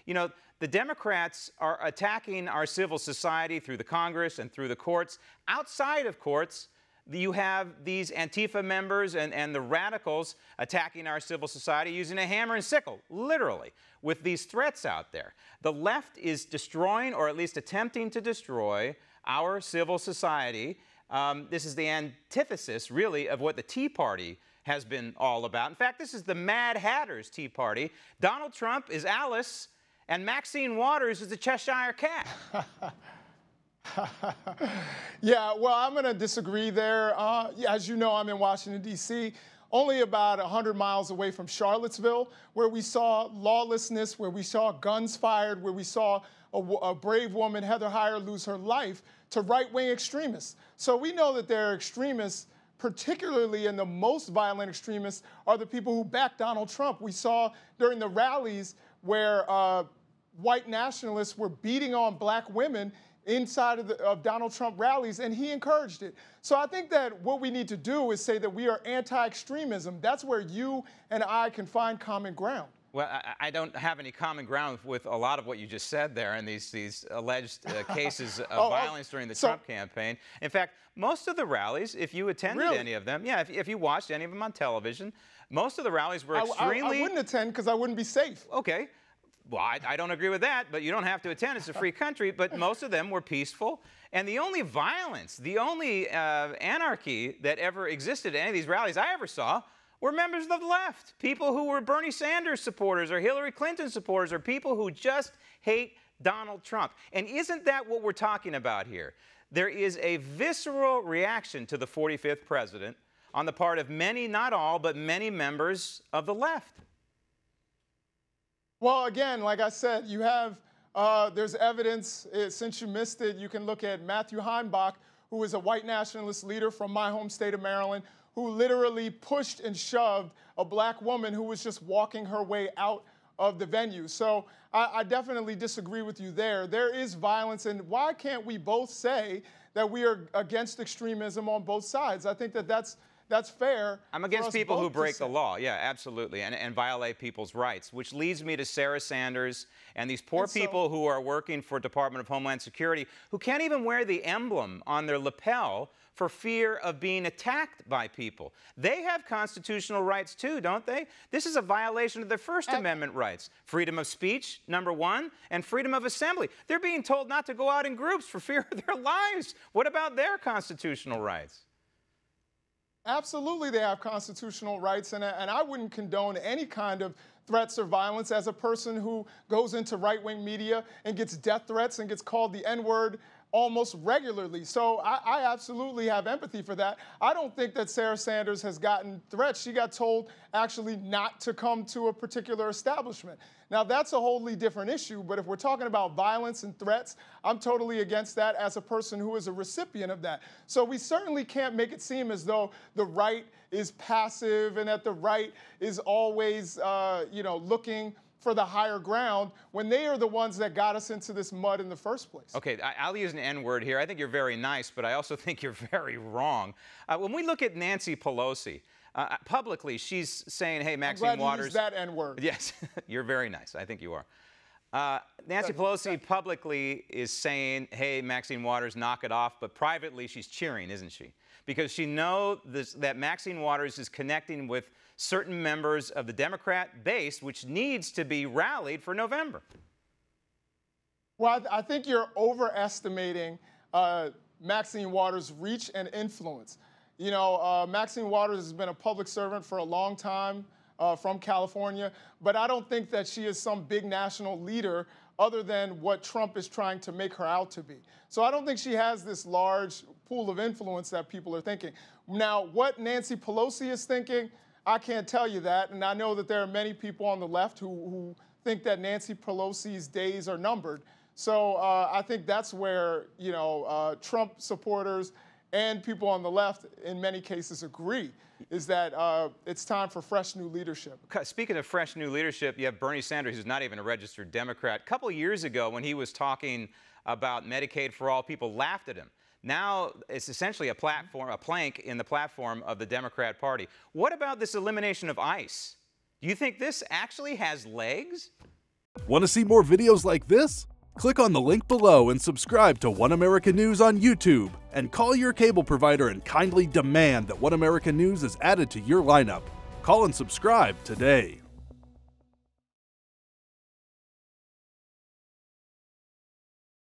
You know, the Democrats are attacking our civil society through the Congress and through the courts. Outside of courts, you have these Antifa members and the radicals attacking our civil society using a hammer and sickle, literally, with these threats out there. The left is destroying, or at least attempting to destroy, our civil society. This is the antithesis, really, of what the Tea Party has been all about. In fact, this is the Mad Hatter's Tea Party. Donald Trump is Alice, and Maxine Waters is the Cheshire Cat. Yeah, well, I'm going to disagree there. As you know, I'm in Washington, D.C., only about 100 miles away from Charlottesville, where we saw lawlessness, where we saw guns fired, where we saw a brave woman, Heather Heyer, lose her life to right-wing extremists. So we know that there are extremists, particularly, and the most violent extremists are the people who back Donald Trump. We saw during the rallies where white nationalists were beating on black women inside of Donald Trump rallies, and he encouraged it. So I think that what we need to do is say that we are anti-extremism. That's where you and I can find common ground. Well, I don't have any common ground with a lot of what you just said there and these alleged cases of violence during the Trump campaign. In fact, most of the rallies, if you attended any of them, yeah, if you watched any of them on television, most of the rallies were extremely... I wouldn't attend because I wouldn't be safe. Okay. Well, I don't agree with that, but you don't have to attend. It's a free country. But most of them were peaceful. And the only violence, the only anarchy that ever existed at any of these rallies I ever saw were members of the left, people who were Bernie Sanders supporters or Hillary Clinton supporters or people who just hate Donald Trump. And isn't that what we're talking about here? There is a visceral reaction to the 45th president on the part of many, not all, but many members of the left. Well, again, like I said, you have, there's evidence, since you missed it, you can look at Matthew Heimbach, who is a white nationalist leader from my home state of Maryland, who literally pushed and shoved a black woman who was just walking her way out of the venue. So I definitely disagree with you there. There is violence, and why can't we both say that we are against extremism on both sides? I think that that's fair. I'm against people who break the law. Yeah, absolutely, and violate people's rights, which leads me to Sarah Sanders and these poor people who are working for Department of Homeland Security who can't even wear the emblem on their lapel for fear of being attacked by people. They have constitutional rights too, don't they? This is a violation of their First Amendment rights. Freedom of speech, number one, and freedom of assembly. They're being told not to go out in groups for fear of their lives. What about their constitutional rights? Absolutely, they have constitutional rights, and I wouldn't condone any kind of threats or violence as a person who goes into right-wing media and gets death threats and gets called the N-word almost regularly. So I absolutely have empathy for that. I don't think that Sarah Sanders has gotten threats. She got told actually not to come to a particular establishment. Now, that's a wholly different issue, but if we're talking about violence and threats, I'm totally against that as a person who is a recipient of that. So we certainly can't make it seem as though the right is passive and that the right is always, looking for the higher ground when they are the ones that got us into this mud in the first place. Okay, I'll use an N-word here. I think you're very nice, but I also think you're very wrong. When we look at Nancy Pelosi, publicly, she's saying, hey, Maxine Waters... I'm glad you used that N-word. Yes, you're very nice. I think you are. Nancy Pelosi publicly is saying, hey, Maxine Waters, knock it off, but privately she's cheering, isn't she? Because she knows that Maxine Waters is connecting with certain members of the Democrat base, which needs to be rallied for November. Well, I think you're overestimating Maxine Waters' reach and influence. You know, Maxine Waters has been a public servant for a long time from California, but I don't think that she is some big national leader other than what Trump is trying to make her out to be. So I don't think she has this large pool of influence that people are thinking. Now, what Nancy Pelosi is thinking, I can't tell you that, and I know that there are many people on the left who think that Nancy Pelosi's days are numbered. So I think that's where, Trump supporters and people on the left, in many cases, agree, is that it's time for fresh new leadership. Speaking of fresh new leadership, you have Bernie Sanders, who's not even a registered Democrat. A couple years ago, when he was talking about Medicaid for all, people laughed at him. Now it's essentially a plank in the platform of the Democrat Party. What about this elimination of ICE? Do you think this actually has legs? Want to see more videos like this? Click on the link below and subscribe to One America News on YouTube, and call your cable provider and kindly demand that One America News is added to your lineup. Call and subscribe today.